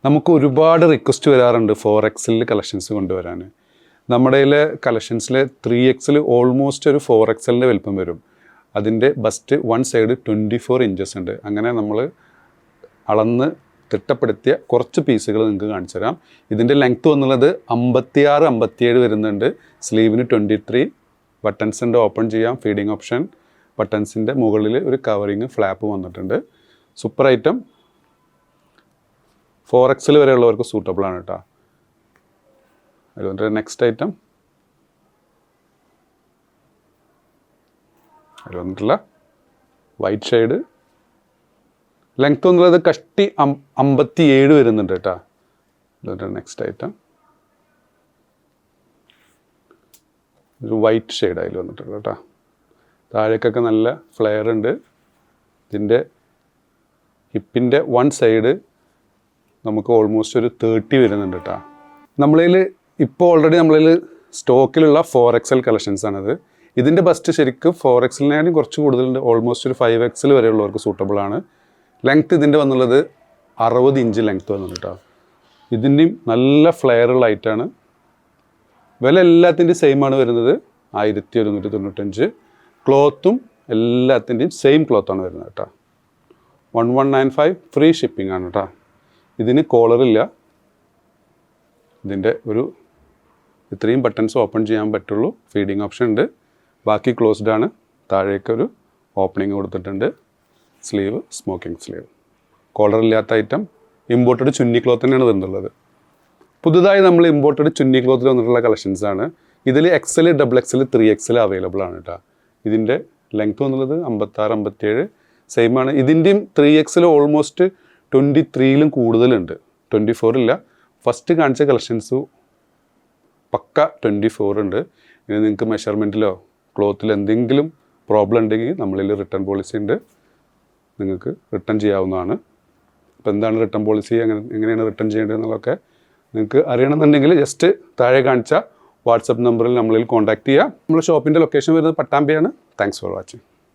നമുക്ക് ഒരുപാട് റിക്വസ്റ്റ് വരാറുണ്ട് 4XL കളക്ഷൻസ് കൊണ്ടുവരാൻ. നമ്മുടെ കളക്ഷൻസിൽ 3XL ഓൾമോസ്റ്റ് ഒരു 4XL വലിപ്പം വരും. അതിൻ്റെ ബസ്റ്റ് വൺ സൈഡ് 24 ഇഞ്ചസ് ഉണ്ട്. അങ്ങനെ നമ്മൾ അളന്ന് തിട്ടപ്പെടുത്തിയ കുറച്ച് പീസുകൾ നിങ്ങൾക്ക് കാണിച്ചു തരാം. ഇതിൻ്റെ ലെങ്ത്ത് വന്നുള്ളത് 56-57 വരുന്നുണ്ട്. സ്ലീവിന് 23 ബട്ടൺസിൻ്റെ ഓപ്പൺ ചെയ്യാം, ഫീഡിങ് ഓപ്ഷൻ, ബട്ടൺസിൻ്റെ മുകളിൽ ഒരു കവറിങ് ഫ്ലാപ്പ് വന്നിട്ടുണ്ട്. Super item. 4XL വരെയുള്ളവർക്ക് സൂട്ടബിൾ ആണ് കേട്ടോ. അതുകൊണ്ട് നെക്സ്റ്റ് ഐറ്റം അതിൽ വന്നിട്ടുള്ള വൈറ്റ് ഷെയ്ഡ്, ലെങ്ത് എന്നുള്ളത് കഷ്ടി 57 വരുന്നുണ്ട് കേട്ടോ. അതുകൊണ്ട് നെക്സ്റ്റ് ഐറ്റം ഒരു വൈറ്റ് ഷെയ്ഡ് അതിൽ വന്നിട്ടുണ്ട് കേട്ടോ. താഴേക്കൊക്കെ നല്ല ഫ്ലെയർ ഉണ്ട്. ഇതിൻ്റെ ഹിപ്പിൻ്റെ വൺ സൈഡ് നമുക്ക് ഓൾമോസ്റ്റ് ഒരു 30 വരുന്നുണ്ട് കേട്ടോ. നമ്മളിൽ ഇപ്പോൾ ഓൾറെഡി നമ്മളിൽ സ്റ്റോക്കിലുള്ള 4XL കളക്ഷൻസാണത്. ഇതിൻ്റെ ബസ്റ്റ് ശരിക്കും 4XL കുറച്ച് കൂടുതലുണ്ട്. ഓൾമോസ്റ്റ് ഒരു 5XL വരെയുള്ളവർക്ക് സൂട്ടബിൾ ആണ്. ലെങ്ത്ത് ഇതിൻ്റെ വന്നുള്ളത് 60 ഇഞ്ച് ലെങ്ത്ത് വന്നിട്ട് കേട്ടോ. ഇതിൻ്റെയും നല്ല ഫ്ലെയറുള്ള ഐറ്റാണ്. വില എല്ലാത്തിൻ്റെയും സെയിം ആണ് വരുന്നത് 1195. ക്ലോത്തും എല്ലാത്തിൻ്റെയും സെയിം ക്ലോത്താണ് വരുന്നത് കേട്ടോ. 1195 ഫ്രീ ഷിപ്പിംഗ് ആണ് കേട്ടോ. ഇതിന് കോളറില്ല. ഇതിൻ്റെ ഒരു ഇത്രയും ബട്ടൺസ് ഓപ്പൺ ചെയ്യാൻ പറ്റുള്ളൂ. ഫീഡിങ് ഓപ്ഷൻ ഉണ്ട്. ബാക്കി ക്ലോസ്ഡ് ആണ്. താഴേക്കൊരു ഓപ്പണിങ് കൊടുത്തിട്ടുണ്ട്. Sleeve smocking sleeve. കോളറില്ലാത്ത ഐറ്റം. ഇമ്പോർട്ടഡ് ചുന്നി ക്ലോത്ത് തന്നെയാണ് വരുന്നുള്ളത്. പുതുതായി നമ്മൾ ഇമ്പോർട്ടഡ് ചുന്നി ക്ലോത്തിൽ വന്നിട്ടുള്ള കളക്ഷൻസാണ്. ഇതിൽ XL, XXL, 3XL അവൈലബിൾ ആണ് കേട്ടോ. ഇതിൻ്റെ ലെങ്ത്ത് വന്നുള്ളത് 56-57 സെയിം ആണ്. ഇതിൻ്റെയും 3XL ഓൾമോസ്റ്റ് 23ലും കൂടുതലുണ്ട്. 24 ഇല്ല. ഫസ്റ്റ് കാണിച്ച കളക്ഷൻസ് പക്ക 24 ഉണ്ട്. ഇനി നിങ്ങൾക്ക് മെഷർമെൻറ്റിലോ ക്ലോത്തിൽ എന്തെങ്കിലും പ്രോബ്ലം ഉണ്ടെങ്കിൽ നമ്മളിൽ റിട്ടേൺ പോളിസി ഉണ്ട്. നിങ്ങൾക്ക് റിട്ടേൺ ചെയ്യാവുന്നതാണ്. അപ്പോൾ എന്താണ് റിട്ടേൺ പോളിസി, എങ്ങനെയാണ് റിട്ടേൺ ചെയ്യേണ്ടത് എന്നുള്ളതൊക്കെ നിങ്ങൾക്ക് അറിയണമെന്നുണ്ടെങ്കിൽ ജസ്റ്റ് താഴെ കാണിച്ച വാട്സപ്പ് നമ്പറിൽ നമ്മളിൽ കോൺടാക്റ്റ് ചെയ്യുക. നമ്മുടെ ഷോപ്പിൻ്റെ ലൊക്കേഷൻ വരുന്നത് പട്ടാമ്പിയാണ്. Thanks for watching.